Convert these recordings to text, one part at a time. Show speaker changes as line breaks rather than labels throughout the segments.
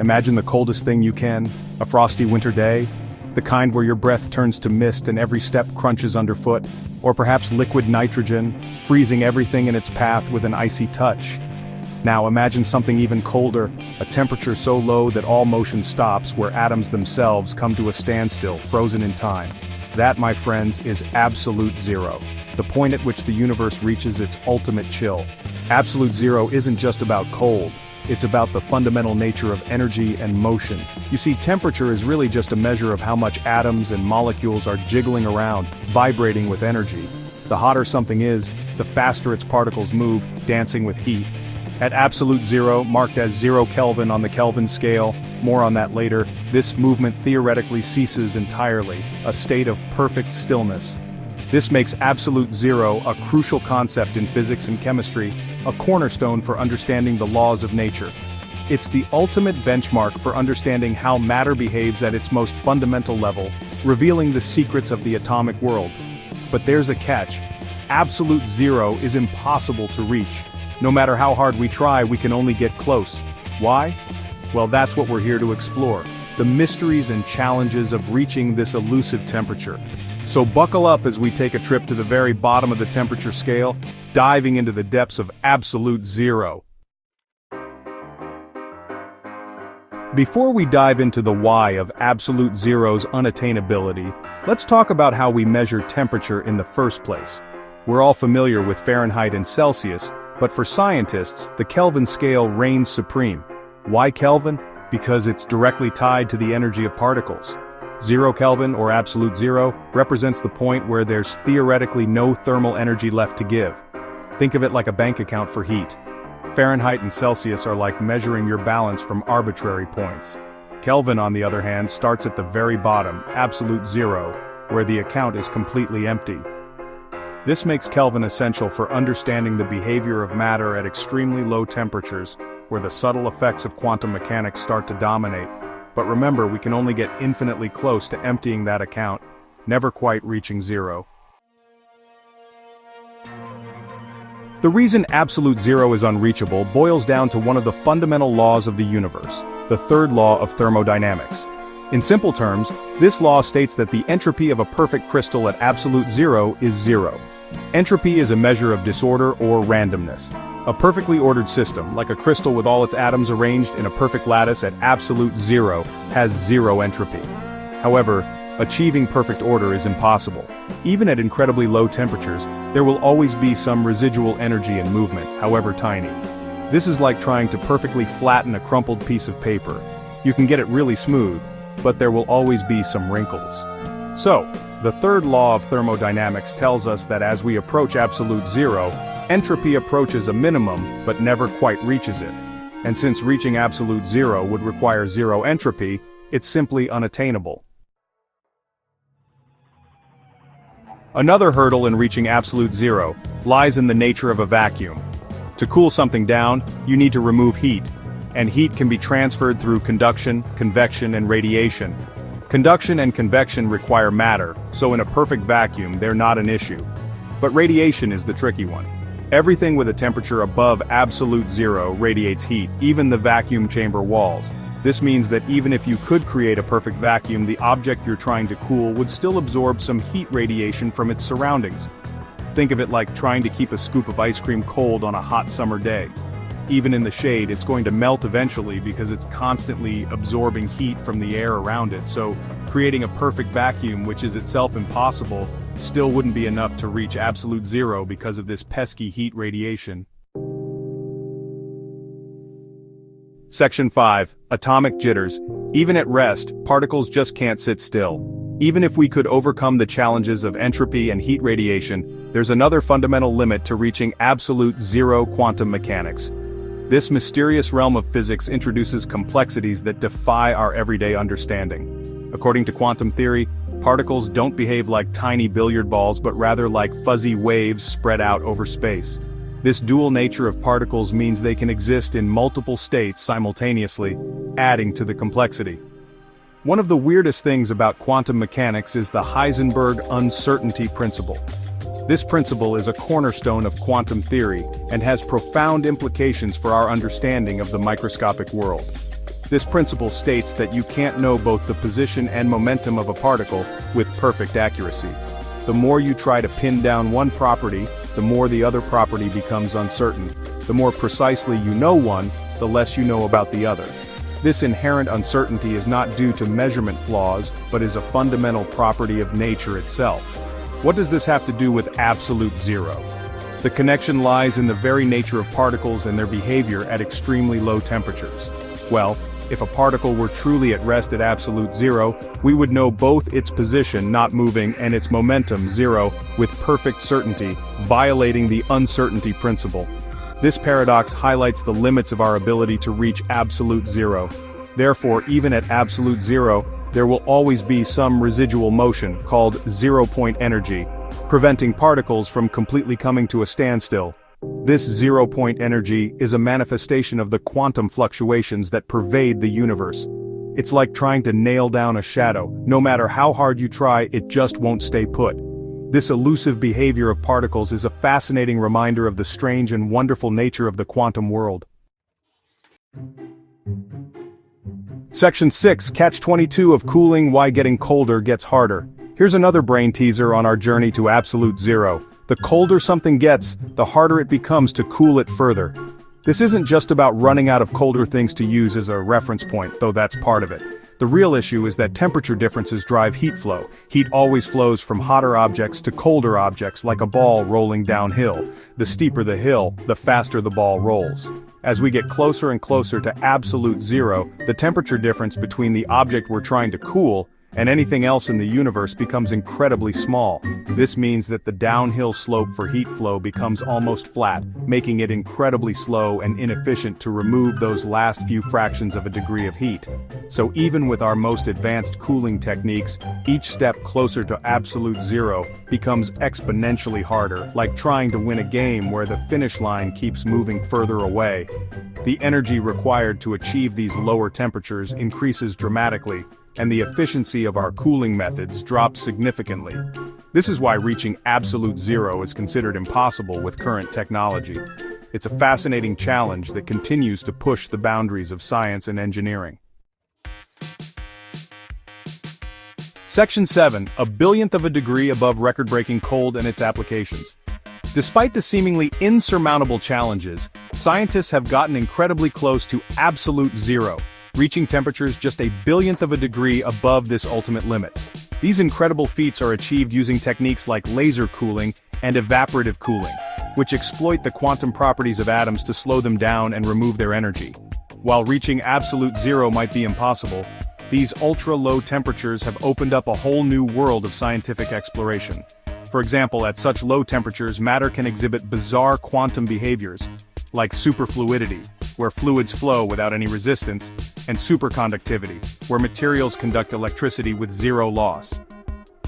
Imagine the coldest thing you can, a frosty winter day, the kind where your breath turns to mist and every step crunches underfoot, or perhaps liquid nitrogen, freezing everything in its path with an icy touch. Now imagine something even colder, a temperature so low that all motion stops, where atoms themselves come to a standstill, frozen in time. That, my friends, is absolute zero, the point at which the universe reaches its ultimate chill. Absolute zero isn't just about cold, it's about the fundamental nature of energy and motion. You see, temperature is really just a measure of how much atoms and molecules are jiggling around, vibrating with energy. The hotter something is, the faster its particles move, dancing with heat. At absolute zero, marked as 0 Kelvin on the Kelvin scale, more on that later, this movement theoretically ceases entirely, a state of perfect stillness. This makes absolute zero a crucial concept in physics and chemistry, a cornerstone for understanding the laws of nature. It's the ultimate benchmark for understanding how matter behaves at its most fundamental level, revealing the secrets of the atomic world. But there's a catch. Absolute zero is impossible to reach. No matter how hard we try, we can only get close. Why? Well, that's what we're here to explore, the mysteries and challenges of reaching this elusive temperature. So buckle up as we take a trip to the very bottom of the temperature scale, diving into the depths of absolute zero. Before we dive into the why of absolute zero's unattainability, let's talk about how we measure temperature in the first place. We're all familiar with Fahrenheit and Celsius, but for scientists, the Kelvin scale reigns supreme. Why Kelvin? Because it's directly tied to the energy of particles. 0 Kelvin, or absolute zero, represents the point where there's theoretically no thermal energy left to give. Think of it like a bank account for heat. Fahrenheit and Celsius are like measuring your balance from arbitrary points. Kelvin, on the other hand, starts at the very bottom, absolute zero, where the account is completely empty. This makes Kelvin essential for understanding the behavior of matter at extremely low temperatures, where the subtle effects of quantum mechanics start to dominate. But remember, we can only get infinitely close to emptying that account, never quite reaching zero. The reason absolute zero is unreachable boils down to one of the fundamental laws of the universe, the third law of thermodynamics. In simple terms, this law states that the entropy of a perfect crystal at absolute zero is zero. Entropy is a measure of disorder or randomness. A perfectly ordered system, like a crystal with all its atoms arranged in a perfect lattice at absolute zero, has zero entropy. However, achieving perfect order is impossible. Even at incredibly low temperatures, there will always be some residual energy and movement, however tiny. This is like trying to perfectly flatten a crumpled piece of paper. You can get it really smooth, but there will always be some wrinkles. So, the third law of thermodynamics tells us that as we approach absolute zero, entropy approaches a minimum but never quite reaches it. And since reaching absolute zero would require zero entropy, it's simply unattainable. Another hurdle in reaching absolute zero lies in the nature of a vacuum. To cool something down, you need to remove heat, and heat can be transferred through conduction, convection, and radiation. Conduction and convection require matter, so in a perfect vacuum, they're not an issue. But radiation is the tricky one. Everything with a temperature above absolute zero radiates heat, even the vacuum chamber walls. This means that even if you could create a perfect vacuum, the object you're trying to cool would still absorb some heat radiation from its surroundings. Think of it like trying to keep a scoop of ice cream cold on a hot summer day. Even in the shade, it's going to melt eventually because it's constantly absorbing heat from the air around it, so creating a perfect vacuum, which is itself impossible, still wouldn't be enough to reach absolute zero because of this pesky heat radiation. Section 5. Atomic jitters. Even at rest, particles just can't sit still. Even if we could overcome the challenges of entropy and heat radiation, there's another fundamental limit to reaching absolute zero quantum mechanics. This mysterious realm of physics introduces complexities that defy our everyday understanding. According to quantum theory, particles don't behave like tiny billiard balls but rather like fuzzy waves spread out over space. This dual nature of particles means they can exist in multiple states simultaneously, adding to the complexity. One of the weirdest things about quantum mechanics is the Heisenberg uncertainty principle. This principle is a cornerstone of quantum theory and has profound implications for our understanding of the microscopic world. This principle states that you can't know both the position and momentum of a particle with perfect accuracy. The more you try to pin down one property, the more the other property becomes uncertain. The more precisely you know one, the less you know about the other. This inherent uncertainty is not due to measurement flaws, but is a fundamental property of nature itself. What does this have to do with absolute zero? The connection lies in the very nature of particles and their behavior at extremely low temperatures. Well, if a particle were truly at rest at absolute zero, we would know both its position not moving and its momentum zero with perfect certainty, violating the uncertainty principle. This paradox highlights the limits of our ability to reach absolute zero. Therefore, even at absolute zero, there will always be some residual motion, called zero-point energy, preventing particles from completely coming to a standstill. This zero-point energy is a manifestation of the quantum fluctuations that pervade the universe. It's like trying to nail down a shadow. No matter how hard you try, it just won't stay put. This elusive behavior of particles is a fascinating reminder of the strange and wonderful nature of the quantum world. Section 6, Catch-22 of Cooling: Why Getting Colder Gets Harder. Here's another brain teaser on our journey to absolute zero. The colder something gets, the harder it becomes to cool it further. This isn't just about running out of colder things to use as a reference point, though that's part of it. The real issue is that temperature differences drive heat flow. Heat always flows from hotter objects to colder objects, like a ball rolling downhill. The steeper the hill, the faster the ball rolls. As we get closer and closer to absolute zero, the temperature difference between the object we're trying to cool and anything else in the universe becomes incredibly small. This means that the downhill slope for heat flow becomes almost flat, making it incredibly slow and inefficient to remove those last few fractions of a degree of heat. So even with our most advanced cooling techniques, each step closer to absolute zero becomes exponentially harder, like trying to win a game where the finish line keeps moving further away. The energy required to achieve these lower temperatures increases dramatically, and the efficiency of our cooling methods drops significantly. This is why reaching absolute zero is considered impossible with current technology. It's a fascinating challenge that continues to push the boundaries of science and engineering. Section 7, a billionth of a degree above record-breaking cold and its applications. Despite the seemingly insurmountable challenges, scientists have gotten incredibly close to absolute zero, reaching temperatures just a billionth of a degree above this ultimate limit. These incredible feats are achieved using techniques like laser cooling and evaporative cooling, which exploit the quantum properties of atoms to slow them down and remove their energy. While reaching absolute zero might be impossible, these ultra-low temperatures have opened up a whole new world of scientific exploration. For example, at such low temperatures, matter can exhibit bizarre quantum behaviors, like superfluidity, where fluids flow without any resistance, and superconductivity, where materials conduct electricity with zero loss.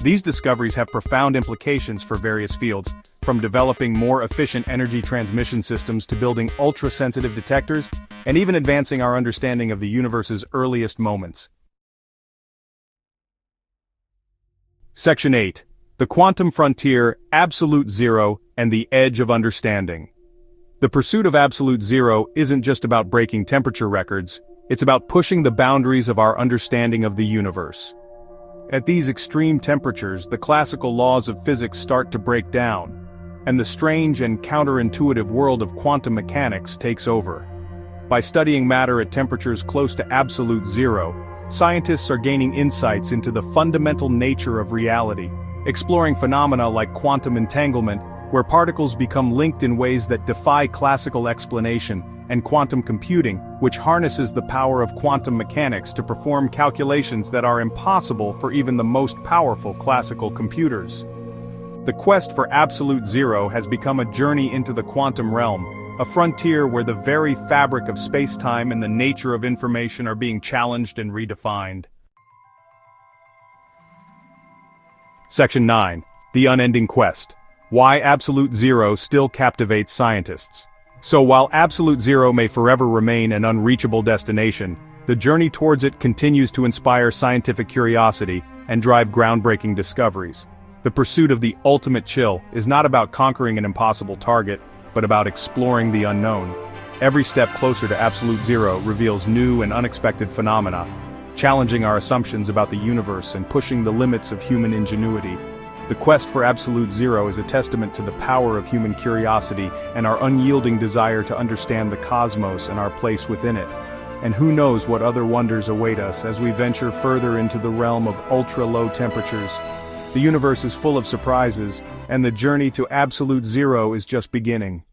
These discoveries have profound implications for various fields, from developing more efficient energy transmission systems to building ultra-sensitive detectors, and even advancing our understanding of the universe's earliest moments. Section 8. The Quantum Frontier, Absolute Zero, and the Edge of Understanding. The pursuit of absolute zero isn't just about breaking temperature records, it's about pushing the boundaries of our understanding of the universe. At these extreme temperatures, the classical laws of physics start to break down, and the strange and counterintuitive world of quantum mechanics takes over. By studying matter at temperatures close to absolute zero, scientists are gaining insights into the fundamental nature of reality, exploring phenomena like quantum entanglement, where particles become linked in ways that defy classical explanation, and quantum computing, which harnesses the power of quantum mechanics to perform calculations that are impossible for even the most powerful classical computers. The quest for absolute zero has become a journey into the quantum realm, a frontier where the very fabric of space-time and the nature of information are being challenged and redefined. Section 9. The Unending Quest. Why absolute zero still captivates scientists. So while absolute zero may forever remain an unreachable destination, the journey towards it continues to inspire scientific curiosity and drive groundbreaking discoveries. The pursuit of the ultimate chill is not about conquering an impossible target, but about exploring the unknown. Every step closer to absolute zero reveals new and unexpected phenomena, challenging our assumptions about the universe and pushing the limits of human ingenuity. The quest for absolute zero is a testament to the power of human curiosity and our unyielding desire to understand the cosmos and our place within it. And who knows what other wonders await us as we venture further into the realm of ultra-low temperatures. The universe is full of surprises, and the journey to absolute zero is just beginning.